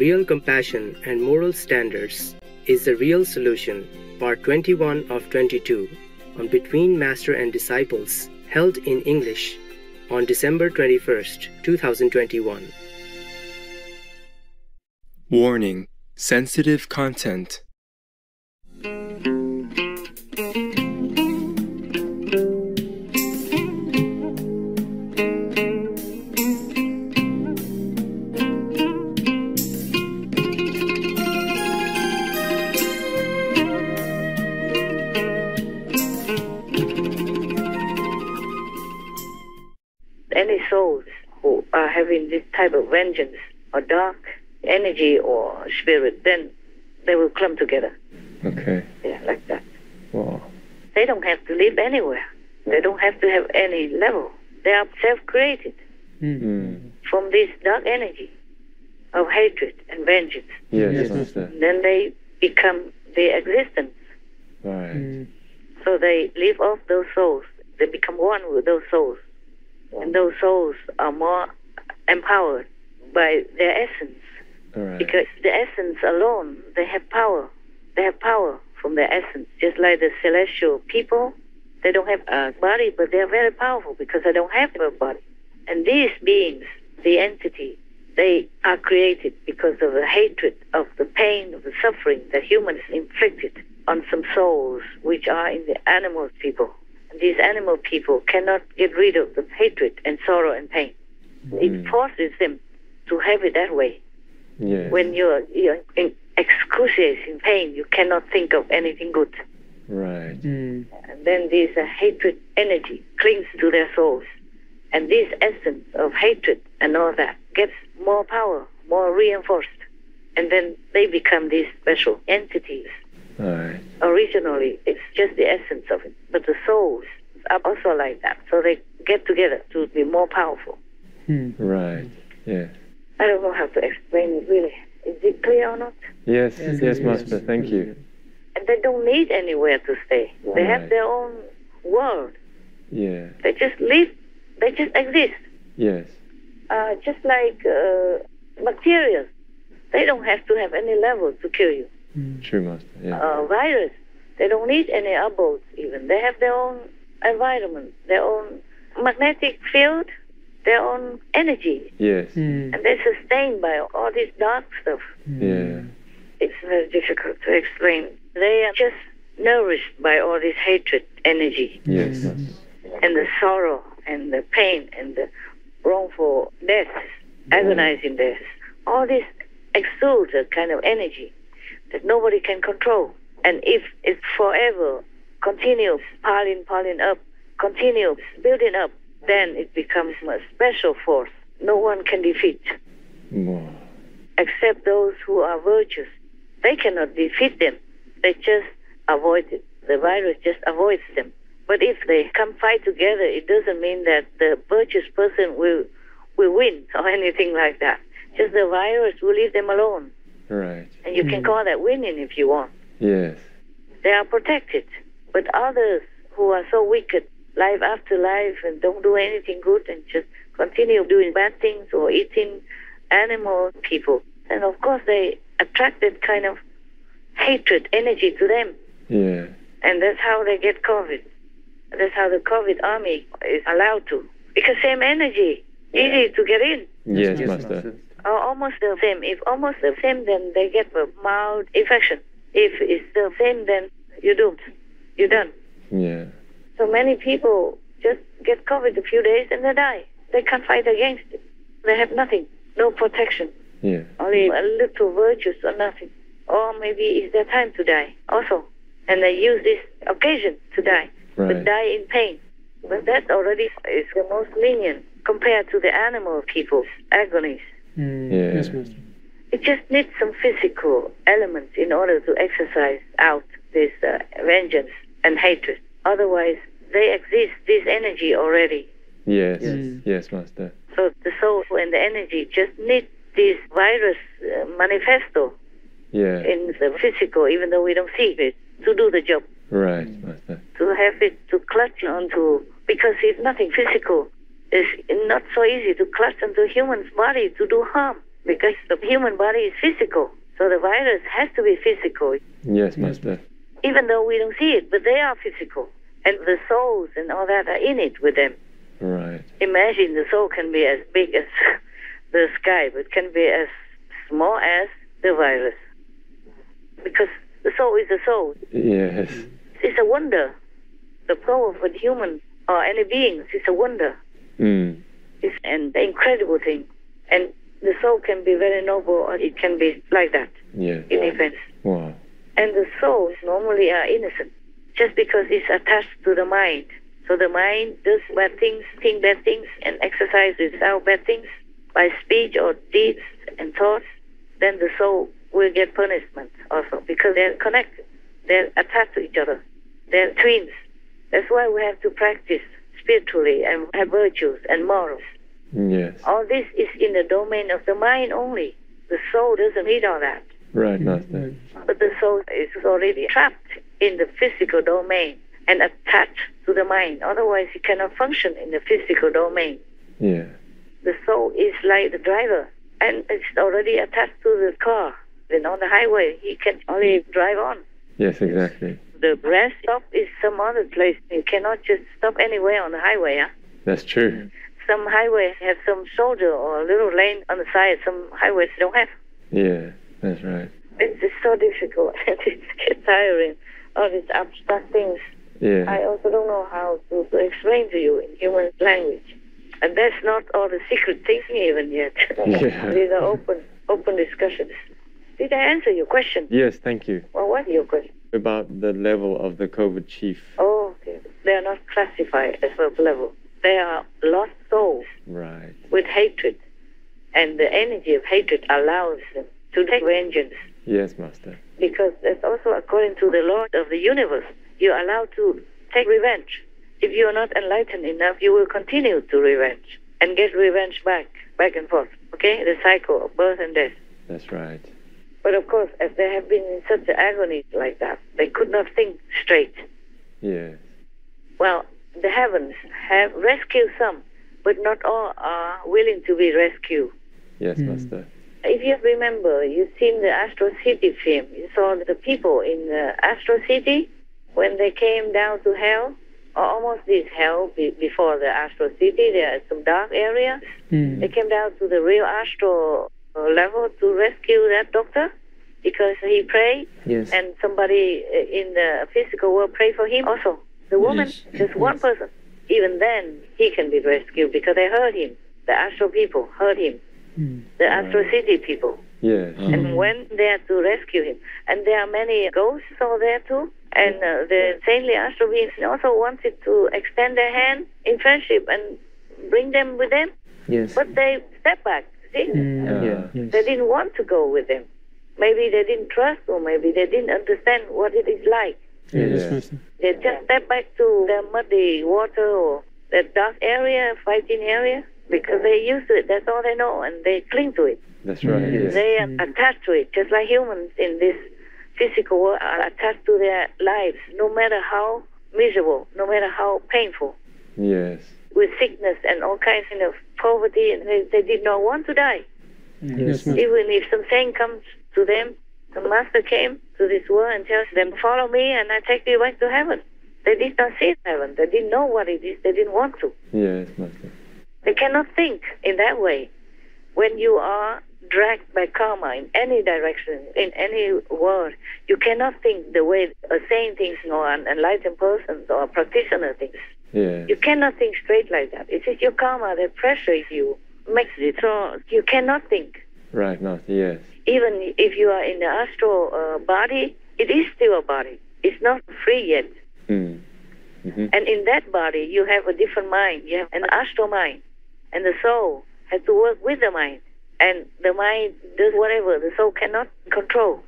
Real Compassion and Moral Standards is the Real Solution, Part 21 of 22, on Between Master and Disciples, held in English on December 21st, 2021. Warning: sensitive content. Any souls who are having this type of vengeance or dark energy or spirit, then they will come together. Okay. Yeah, like that. Wow. They don't have to live anywhere. They don't have to have any level. They are self-created from this dark energy of hatred and vengeance. Yes, Master. Then they become the existence. Right. So they live off those souls. They become one with those souls. And those souls are more empowered by their essence. Right. Because the essence alone, they have power. They have power from their essence. Just like the celestial people, they don't have a body, but they are very powerful because they don't have a body. And these beings, the entity, they are created because of the hatred, of the pain, of the suffering that humans inflicted on some souls which are in the animal people. And these animal people cannot get rid of the hatred and sorrow and pain. It forces them to have it that way. Yes. When you're in excruciating pain, you cannot think of anything good. Right. And then this hatred energy clings to their souls. And this essence of hatred and all that gets more power, more reinforced. And then they become these special entities. Right. Originally, it's just the essence of it. But the souls are also like that. So they get together to be more powerful. Right. Yeah. I don't know how to explain it really. Is it clear or not? Yes, Master. Thank you. And they don't need anywhere to stay. They have Right. their own world. Yeah. They just live. They just exist. Yes. Just like bacteria. They don't have to have any level to kill you. True, Master. Yeah. Virus. They don't need any abodes even. They have their own environment, their own magnetic field, their own energy. Yes. And they're sustained by all this dark stuff. Yeah. It's very difficult to explain. They are just nourished by all this hatred energy. Yes, Master. And the sorrow and the pain and the wrongful deaths, agonizing deaths. All this exudes a kind of energy that nobody can control. And if it forever continues piling up, continues building up, then it becomes a special force no one can defeat. Wow. Except those who are virtuous. They cannot defeat them. They just avoid it. The virus just avoids them. But if they come fight together, it doesn't mean that the virtuous person will win or anything like that. Just the virus will leave them alone. Right. And you can call that winning if you want. Yes. They are protected. But others who are so wicked, life after life, and don't do anything good and just continue doing bad things or eating animal people. And of course they attract that kind of hatred energy to them. Yeah. And that's how they get COVID. That's how the COVID army is allowed to. Because same energy, easy to get in. Yes, Master. Or almost the same. If almost the same, then they get a mild infection. If it's the same, then you're doomed. You're done. Yeah. So many people just get COVID a few days and they die. They can't fight against it. They have nothing. No protection. Yeah. Only a little virtues or nothing. Or maybe it's their time to die also. And they use this occasion to die. Right. But die in pain. But that already is the most lenient compared to the animal people's agonies. Yeah. Yes, Master. It just needs some physical elements in order to exercise out this vengeance and hatred. Otherwise, they exist, this energy already. Yes. Yes, Master. So the soul and the energy just need this virus manifesto Yeah. in the physical, even though we don't see it, to do the job. Right, Master. To have it to clutch onto, because it's nothing physical. It's not so easy to clutch onto a human's body to do harm. because the human body is physical, so the virus has to be physical. Yes, Master. Even though we don't see it, but they are physical. And the souls and all that are in it with them. Right. Imagine the soul can be as big as the sky, but can be as small as the virus. Because the soul is the soul. Yes. It's a wonder. The soul of a human or any being is a wonder. Mm. It's an incredible thing. And the soul can be very noble or it can be like that. Yes. It depends. Wow. And the souls normally are innocent just because it's attached to the mind. So the mind does bad things, think bad things, and exercises out bad things by speech or deeds and thoughts. Then the soul will get punishment also because they're connected. They're attached to each other. They're twins. That's why we have to practice spiritually and have virtues and morals. Yes. All this is in the domain of the mind only. The soul doesn't need all that. Right, Master. But the soul is already trapped in the physical domain and attached to the mind. Otherwise, it cannot function in the physical domain. Yeah. The soul is like the driver, and it's already attached to the car. Then on the highway, he can only drive on. Yes, exactly. The rest stop is some other place. You cannot just stop anywhere on the highway. Huh? That's true. Some highways have some shoulder or a little lane on the side. Some highways don't have. Yeah, that's right. It's just so difficult. It's tiring. All these abstract things. Yeah. I also don't know how to explain to you in human language. And that's not all the secret things even yet. Yeah. These are open discussions. Did I answer your question? Yes, thank you. Well, what's your question? About the level of the COVID chief. Oh, okay. They are not classified as a level. They are lost souls Right. with hatred. And the energy of hatred allows them to take vengeance. Yes, Master. Because that's also according to the law of the universe. You're allowed to take revenge. If you are not enlightened enough, you will continue to revenge and get revenge back and forth. Okay? The cycle of birth and death. That's right. But of course, as they have been in such an agony like that, they could not think straight. Yes. Well, the heavens have rescued some, but not all are willing to be rescued. Yes, Master. If you remember, you've seen the Astro City film. You saw the people in the Astro City when they came down to hell, or almost this hell before the Astro City. There are some dark areas. They came down to the real Astro level to rescue that doctor because he prayed. Yes. And somebody in the physical world prayed for him also. The woman, Yes. just one person. Even then, he can be rescued because they heard him. The Astro people heard him. The Astro City people. Yes. And went there to rescue him. And there are many ghosts over there too. And the saintly Astro beings also wanted to extend their hand in friendship and bring them with them. Yes. But they stepped back. See? Yeah. Yes. They didn't want to go with them. Maybe they didn't trust, or maybe they didn't understand what it is like. Yes. They just stepped back to the muddy water or that dark area, fighting area, because they're used to it. That's all they know, and they cling to it. That's right. Yes. They are attached to it, just like humans in this physical world are attached to their lives, no matter how miserable, no matter how painful, Yes. with sickness and all kinds of poverty, and they did not want to die. Yes. Even if some saint comes to them, the master came to this world and tells them, follow me and I take you back to heaven. They did not see heaven. They didn't know what it is. They didn't want to. Yes, Master. They cannot think in that way. When you are dragged by karma in any direction, in any world, you cannot think the way a saint thinks or an enlightened person or a practitioner thinks. Yes. You cannot think straight like that. It is your karma that pressures you, makes it so you cannot think. Right, Master. Yes. Even if you are in the astral body, it is still a body. It's not free yet. And in that body, you have a different mind. You have an astral mind. And the soul has to work with the mind. And the mind does whatever the soul cannot control.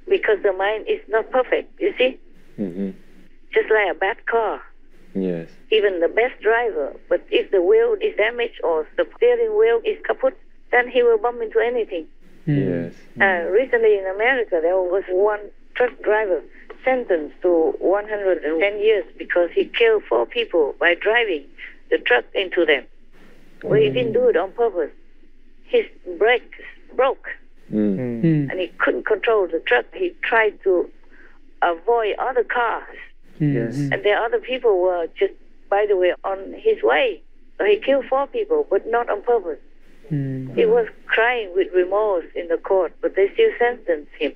Because the mind is not perfect, you see? Just like a bad car. Yes. Even the best driver. But if the wheel is damaged or the steering wheel is kaput, then he will bump into anything. Yes. Recently in America, there was one truck driver sentenced to 110 years because he killed 4 people by driving the truck into them. Well, he didn't do it on purpose. His brakes broke. Mm. And he couldn't control the truck. He tried to avoid other cars. Yes. And the other people were just, by the way, on his way. So he killed 4 people, but not on purpose. He was crying with remorse in the court, but they still sentenced him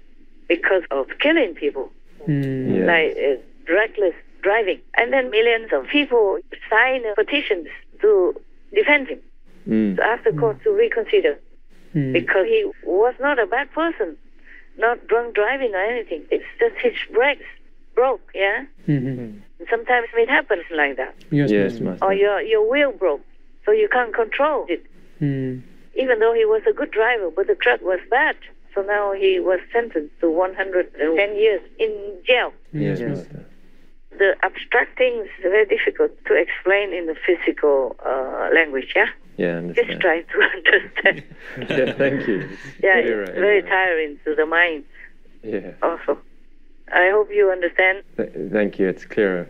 because of killing people, Yes. like reckless driving. And then millions of people signed petitions to defend him. Mm. To ask the court to reconsider, because he was not a bad person, not drunk driving or anything. It's just his brakes broke, yeah? Sometimes it happens like that. Yes, Master. Or your wheel broke, so you can't control it. Even though he was a good driver, but the truck was bad. So now he was sentenced to 110 years in jail. Yes, Master. The abstract things are very difficult to explain in the physical language, yeah? Yeah, I understand. Just try to understand. Yeah, thank you. Yeah, You're it's right, very yeah. tiring to the mind Yeah. also. I hope you understand. Thank you. It's clearer.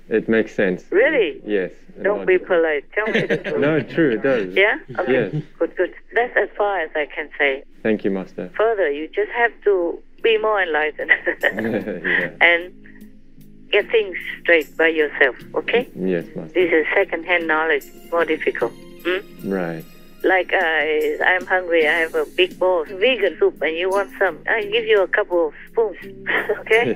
It makes sense. Really? Yes. Don't be logical. polite. Tell me the truth. No, true, it does. Yeah? Okay. Yes. Good. That's as far as I can say. Thank you, Master. Further, you just have to be more enlightened Yeah. and get things straight by yourself, okay? Yes, Master. This is second-hand knowledge, more difficult. Right. Like I'm hungry, I have a big bowl of vegan soup and you want some, I give you a couple of spoons, okay?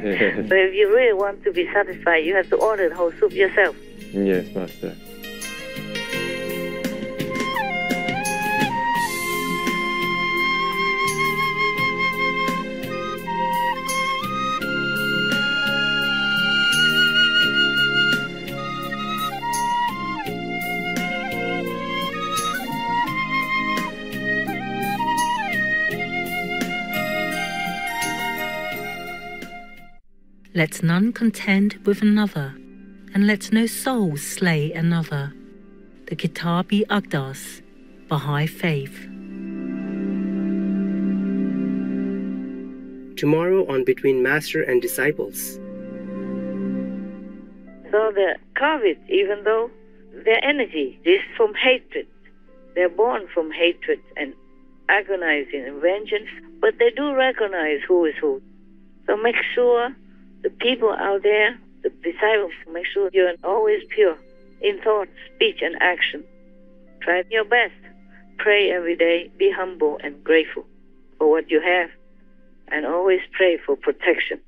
But if you really want to be satisfied, you have to order the whole soup yourself. Yes, Master. Let none contend with another, and let no soul slay another. The Kitabi Agdas, Baha'i Faith. Tomorrow on Between Master and Disciples. So the Kavit, even though their energy is from hatred, they're born from hatred and agonizing and vengeance, but they do recognize who is who. So make sure the people out there, the disciples, make sure you're always pure in thought, speech, and action. Try your best. Pray every day. Be humble and grateful for what you have. And always pray for protection.